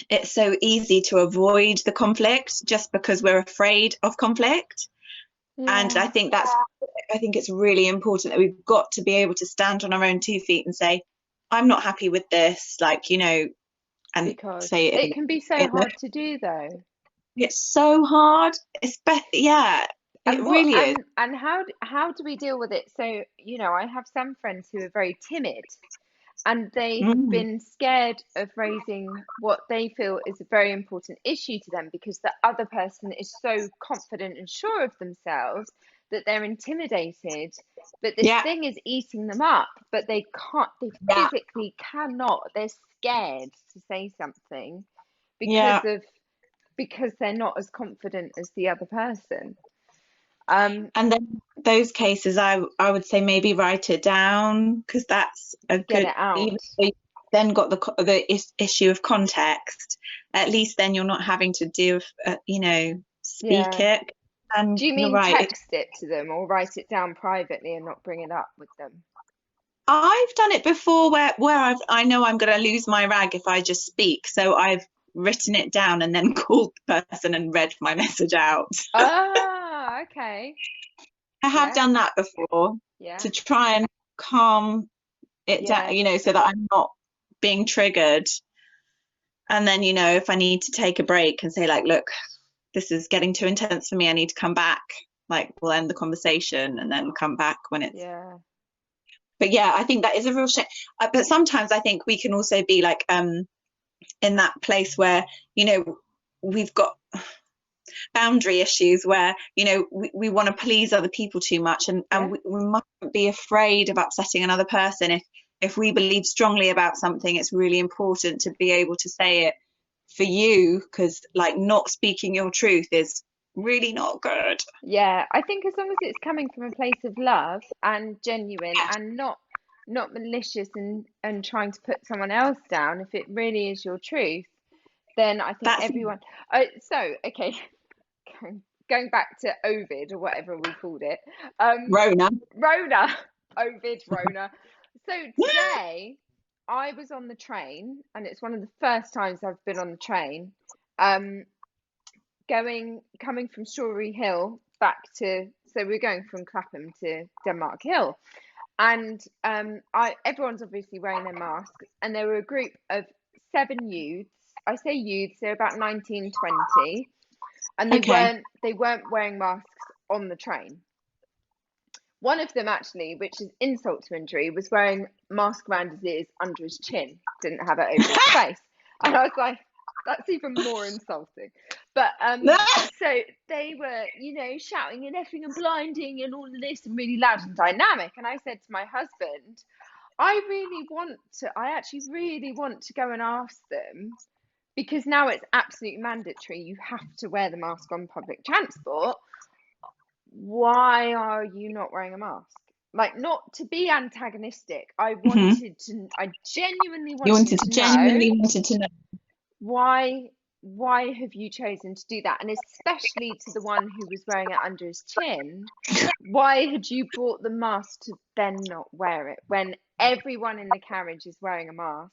it's so easy to avoid the conflict just because we're afraid of conflict. And Yeah, I think it's really important that we've got to be able to stand on our own 2 feet and say, I'm not happy with this, and because say it it can be so hard to do though. it's so hard. Yeah, it And what really is. and how do we deal with it? So, I have some friends who are very timid, and they have Mm, been scared of raising what they feel is a very important issue to them because the other person is so confident and sure of themselves that they're intimidated. But this yeah, thing is eating them up, but they yeah, physically cannot. They're scared to say something because yeah. of because they're not as confident as the other person. Um, And then those cases, I would say maybe write it down because that's a get good. it out. Even though you then got the issue of context. At least then you're not having to speak Yeah. it. And Do you you're mean right. text it to them or write it down privately and not bring it up with them? I've done it before where I know I'm going to lose my rag if I just speak. So I've written it down and then called the person and read my message out. Ah, okay. I have Yeah, done that before yeah, to try and calm it down, yeah, so that I'm not being triggered. And then, if I need to take a break and say, like, look, this is getting too intense for me, I need to come back, like, we'll end the conversation and then come back when it's. yeah, But yeah, I think that is a real shame. But sometimes I think we can also be like, in that place where, we've got boundary issues where we want to please other people too much, and yeah, we mustn't be afraid of upsetting another person. If we believe strongly about something, it's really important to be able to say it for you, because like not speaking your truth is really not good. Yeah, I think as long as it's coming from a place of love and genuine and not malicious and trying to put someone else down, if it really is your truth, then I think That's everyone. So okay, going back to Ovid or whatever we called it, Rona. Rona, Ovid, Rona. So today I was on the train, and it's one of the first times I've been on the train. Um, coming from Strawberry Hill back to, so we're going from Clapham to Denmark Hill, and everyone's obviously wearing their masks, and there were a group of 7 youths. I say youths, they're about 19, 20, and Okay. they weren't wearing masks on the train. One of them actually, which is insult to injury, was wearing mask around his ears under his chin, didn't have it over his face, and I was like, that's even more insulting. But so they were, shouting and effing and blinding and all of this and really loud and dynamic. And I said to my husband, I actually really want to go and ask them, because now it's absolutely mandatory. You have to wear the mask on public transport. Why are you not wearing a mask? Like, not to be antagonistic. I genuinely wanted to know why have you chosen to do that? And especially to the one who was wearing it under his chin, why had you bought the mask to then not wear it when everyone in the carriage is wearing a mask?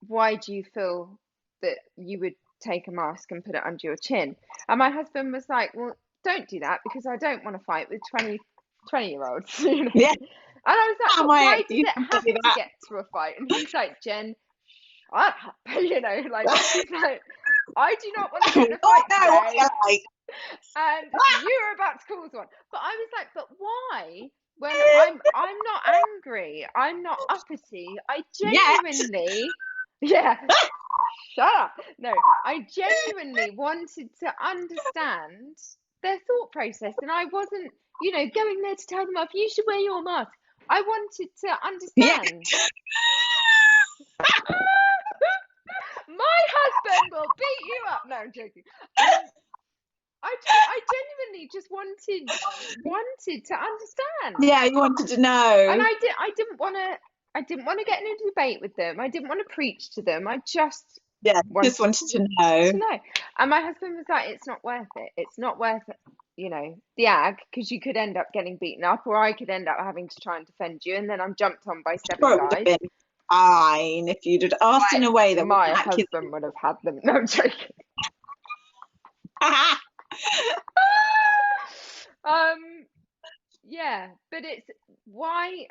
Why do you feel that you would take a mask and put it under your chin? And my husband was like, well, don't do that, because I don't want to fight with 20-year-olds. Yeah. And I was like, why does it have to get to a fight? And he's like, Jen, shut up. Like, he's like, I do not want to get in a fight today, and you're about to cause one. But I was like, but why? When I'm not angry, I'm not uppity. I genuinely, yeah, shut up. No, I genuinely wanted to understand their thought process, and I wasn't, going there to tell them off. You should wear your mask. I wanted to understand. My husband will beat you up. No, I'm joking. I genuinely just wanted to understand. Yeah, you wanted to know. And I didn't want to get in a debate with them. I didn't want to preach to them. I just wanted to know. And my husband was like, it's not worth it. It's not worth it, the ag, because you could end up getting beaten up, or I could end up having to try and defend you, and then I'm jumped on by 7 guys. Fine if you'd asked in a way that my husband would have had them. No, I'm joking. Yeah, but it's why,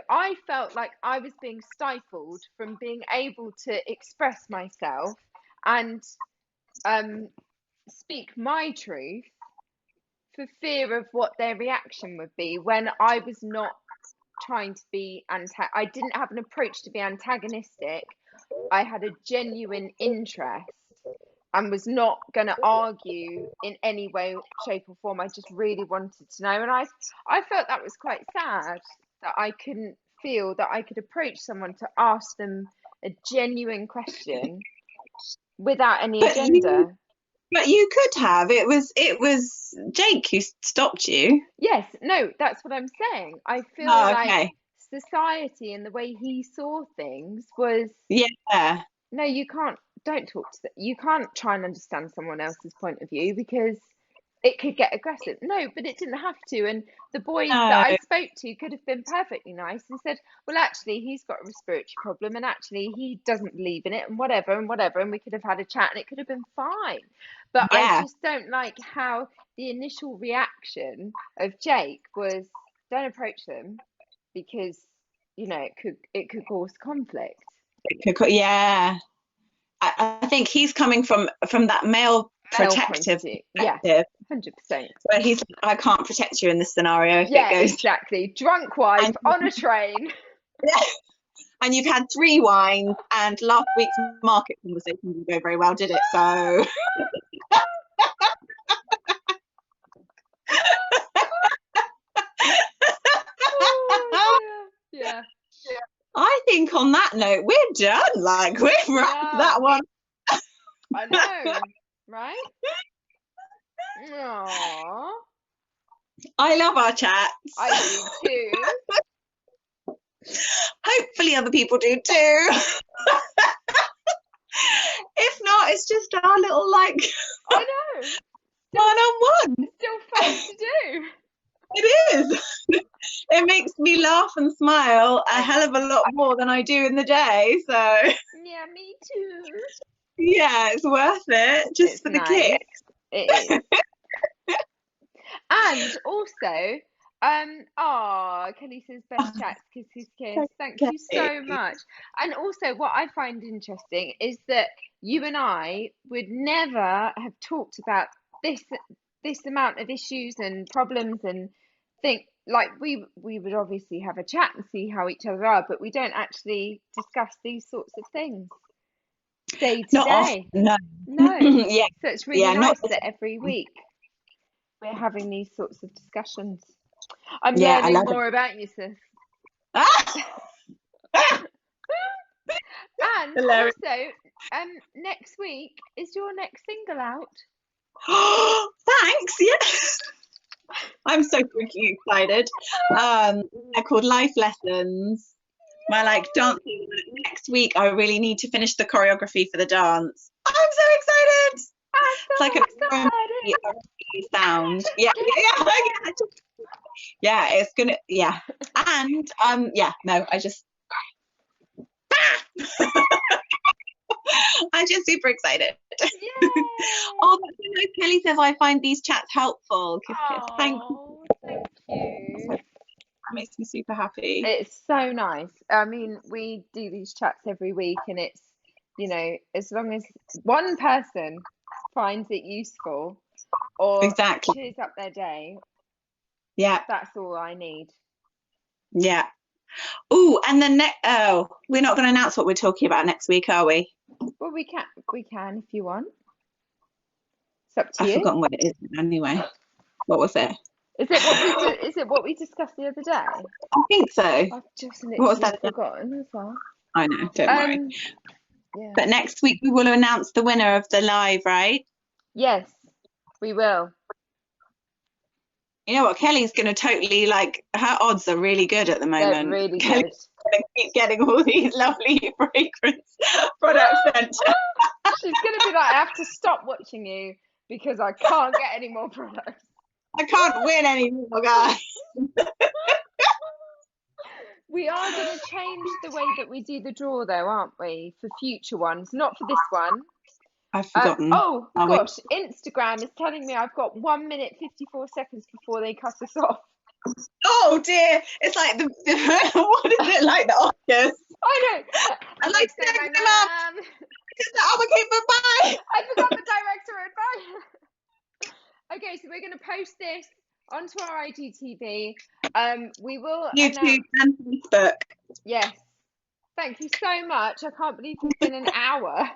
I felt like I was being stifled from being able to express myself and speak my truth, for fear of what their reaction would be, when I was not trying to be I didn't have an approach to be antagonistic. I had a genuine interest and was not going to argue in any way, shape or form. I just really wanted to know. And I felt that was quite sad, that I couldn't feel that I could approach someone to ask them a genuine question without any agenda. But you could have. It was Jake who stopped you. Yes, no, that's what I'm saying. I feel like society and the way he saw things was, no, you can't, don't talk to them. You can't try and understand someone else's point of view, because it could get aggressive. No, but it didn't have to. And the boys that I spoke to could have been perfectly nice and said, well, actually, he's got a respiratory problem, and actually he doesn't believe in it, and whatever, and we could have had a chat and it could have been fine. But I just don't like how the initial reaction of Jake was, don't approach them, because, it could cause conflict. I think he's coming from that male protective, 100%. Where he's like, I can't protect you in this scenario. If it goes exactly. Drunk wife on a train. And you've had 3 wines, and last week's market conversation didn't go very well, did it? So. Yeah. I think on that note, we're done. Like, we've wrapped that one. I know, right? Aww, I love our chats. I do too. Hopefully other people do too. If not, it's just our little like I know. one-on-one. Still fun to do. It is. It makes me laugh and smile a I hell of a lot more than I do in the day. So Yeah, me too. yeah, it's worth it just It's for the nice. kick. It is. And also, Kelly says best chats, kiss, kiss, kiss. Thank you Okay. so much. And also, what I find interesting is that you and I would never have talked about this this amount of issues and problems and think like we would obviously have a chat and see how each other are, but we don't actually discuss these sorts of things day to Not often, day. no. No. Yeah, So it's really yeah, not nice that every week we're having these sorts of discussions. I'm yeah, I learning love it. more about you, sis. Ah! And Hilarious. also, next week is your next single out. Thanks, yes. I'm so freaking excited. They're called Life Lessons. My like dancing next week. I really need to finish the choreography for the dance. I'm so excited. I'm It's like so an excited. R&B sound. Yeah, yeah, yeah. Yeah, it's gonna. Yeah, and yeah. No, I just. I'm just super excited. Yay! Oh, that's so nice. Kelly says I find these chats helpful. Kiss, kiss. Thank you. Oh, thank you. That makes me super happy. It's so nice. I mean, we do these chats every week, and it's, as long as one person finds it useful or Exactly. cheers up their day, Yeah, that's all I need. yeah. Oh, and then we're not going to announce what we're talking about next week, are we? Well, we can if you want. It's up to I've you. forgotten what it is anyway. What was it? Is it what we discussed the other day? I think so. I've just What was literally that? forgotten as well. I know, don't worry. Yeah. But next week we will announce the winner of the live, right? Yes, we will. You know what? Kelly's going to totally like her odds are really good at the moment. They're really Kelly's good. going to keep getting all these lovely fragrance products sent. She's going to be like, I have to stop watching you because I can't get any more products. I can't win anymore, guys. We are going to change the way that we do the draw, though, aren't we? For future ones, not for this one. I've forgotten. Oh gosh, Instagram is telling me I've got 1 minute 54 seconds before they cut us off. Oh dear! It's like the what is it like the Oscars? I know. I'd like to thank them up. Bye. I forgot the director advice. Okay, so we're going to post this onto our IGTV. We will YouTube and Facebook. Yes. Thank you so much. I can't believe it's been an hour.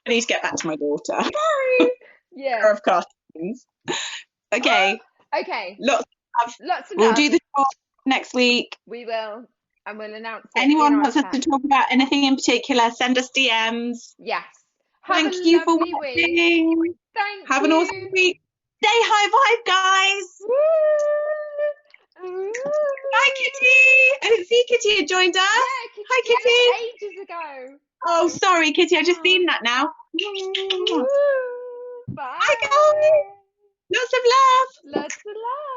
I need to get back to my daughter. Sorry. Yeah. Of cartoons. Okay. Okay. Lots of love. We'll do the talk next week. We will, and we'll announce it. Anyone wants us to talk about anything in particular, send us DMs. Yes. Thank you for watching. Have an awesome week. Stay high vibe, guys. Woo! Hi, Kitty. I didn't see Kitty had joined us. Yeah, Kitty. Hi, Kitty. Ages ago. Oh, sorry, Kitty. I just seen that now. Woo! Bye. Hi, guys. Lots of love. Lots of love.